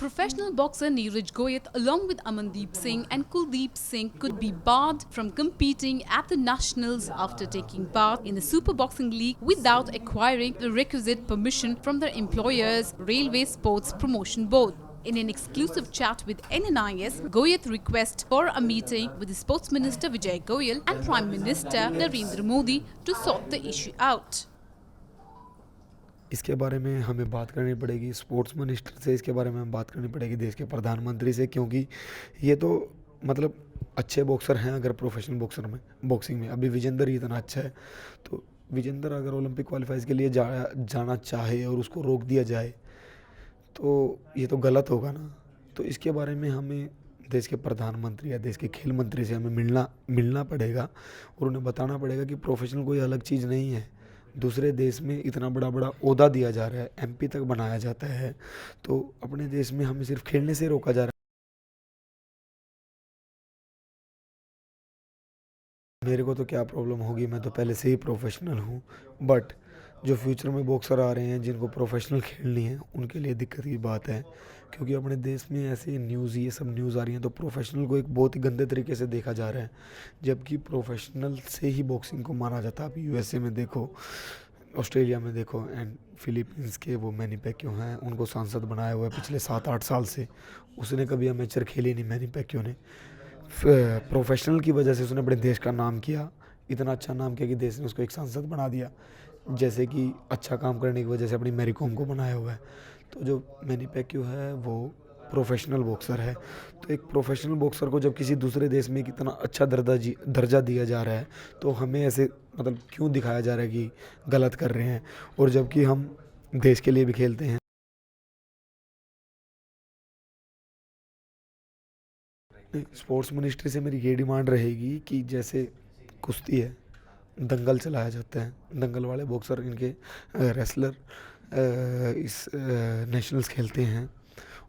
Professional boxer Neeraj Goyat, along with Amandeep Singh and Kuldeep Singh, could be barred from competing at the Nationals after taking part in the Super Boxing League without acquiring the requisite permission from their employer's Railway Sports Promotion Board. In an exclusive chat with NNIS, Goyat requested for a meeting with the Sports Minister Vijay Goyal and Prime Minister Narendra Modi to sort the issue out. इसके बारे में हमें बात करनी पड़ेगी sports minister से, इसके बारे में हम बात करनी पड़ेगी देश के प्रधानमंत्री से, क्योंकि ये तो मतलब अच्छे बॉक्सर हैं अगर प्रोफेशनल बॉक्सिंग में अभी विजेंदर ही इतना अच्छा है, तो विजेंदर अगर ओलंपिक क्वालिफाइज के लिए जाना चाहे और उसको रोक दिया जाए तो ये तो गलत होगा ना। तो इसके बारे में हमें देश के प्रधानमंत्री या देश के खेल मंत्री से हमें मिलना पड़ेगा और उन्हें बताना पड़ेगा कि प्रोफेशनल कोई अलग चीज़ नहीं है। दूसरे देश में इतना बड़ा ओहदा दिया जा रहा है, एमपी तक बनाया जाता है, तो अपने देश में हमें सिर्फ खेलने से रोका जा रहा है। मेरे को तो क्या प्रॉब्लम होगी, मैं तो पहले से ही प्रोफेशनल हूँ, बट जो फ्यूचर में बॉक्सर आ रहे हैं जिनको प्रोफेशनल खेलनी है उनके लिए दिक्कत की बात है, क्योंकि अपने देश में ऐसे ये सब न्यूज़ आ रही हैं तो प्रोफेशनल को एक बहुत ही गंदे तरीके से देखा जा रहा है, जबकि प्रोफेशनल से ही बॉक्सिंग को माना जाता है। अभी यूएसए में देखो, ऑस्ट्रेलिया में देखो, एंड फिलीपींस के वो मैनी पैक्यो हैं, उनको सांसद बनाया हुआ है पिछले 7-8 साल से। उसने कभी अमेचर खेली नहीं मैनी पैक्यो ने, प्रोफेशनल की वजह से उसने अपने देश का नाम किया, इतना अच्छा नाम किया कि देश ने उसको एक सांसद बना दिया। जैसे कि अच्छा काम करने की वजह से अपनी मैरी कॉम को बनाया हुआ है। तो जो मैनी पैक्यो है वो प्रोफेशनल बॉक्सर है, तो एक प्रोफेशनल बॉक्सर को जब किसी दूसरे देश में कितना अच्छा दर्जा दिया जा रहा है तो हमें ऐसे मतलब क्यों दिखाया जा रहा है कि गलत कर रहे हैं, और जबकि हम देश के लिए भी खेलते हैं। स्पोर्ट्स मिनिस्ट्री से मेरी ये डिमांड रहेगी कि जैसे कुश्ती है, दंगल चलाया जाता है, दंगल वाले बॉक्सर इनके रेसलर इस नेशनल्स खेलते हैं,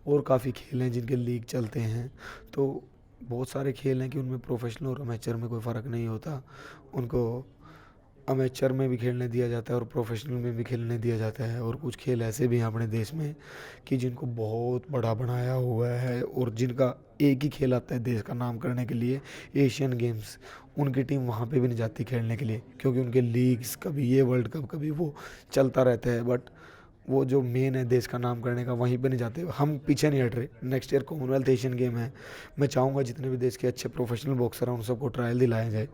और काफ़ी खेल हैं जिनके लीग चलते हैं। तो बहुत सारे खेल हैं कि उनमें प्रोफेशनल और अमेचर में कोई फ़र्क नहीं होता, उनको अमेचर में भी खेलने दिया जाता है और प्रोफेशनल में भी खेलने दिया जाता है। और कुछ खेल ऐसे भी हैं अपने देश में कि जिनको बहुत बड़ा बनाया हुआ है और जिनका एक ही खेल आता है देश का नाम करने के लिए, एशियन गेम्स, उनकी टीम वहाँ पे भी नहीं जाती खेलने के लिए, क्योंकि उनके लीग्स कभी ये वर्ल्ड कप कभी वो चलता रहता है, बट वो जो मेन है देश का नाम करने का वहीं पे नहीं जाते। हम पीछे नहीं हट रहे। Next year Commonwealth Asian game है, मैं चाहूँगा जितने भी देश के अच्छे प्रोफेशनल बॉक्सर हैं उन सबको ट्रायल दिलाया जाए।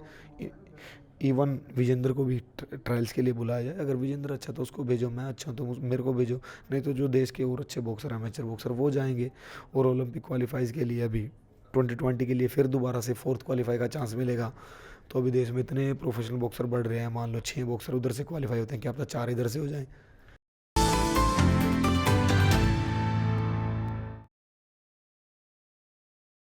इवन विजेंद्र को भी ट्रायल्स के लिए बुलाया जाए। अगर विजेंद्र अच्छा तो उसको भेजो, मैं अच्छा तो मेरे को भेजो, नहीं तो जो देश के और अच्छे बॉक्सर हैं, अमेचर बॉक्सर, वो जाएंगे और ओलंपिक क्वालिफाइज के लिए अभी 2020 के लिए फिर दोबारा से 4th क्वालिफाई का चांस मिलेगा। तो अभी देश में इतने प्रोफेशनल बॉक्सर बढ़ रहे हैं, मान लो 6 बॉक्सर उधर से क्वालिफाई होते हैं, क्या पता 4 इधर से हो जाएं।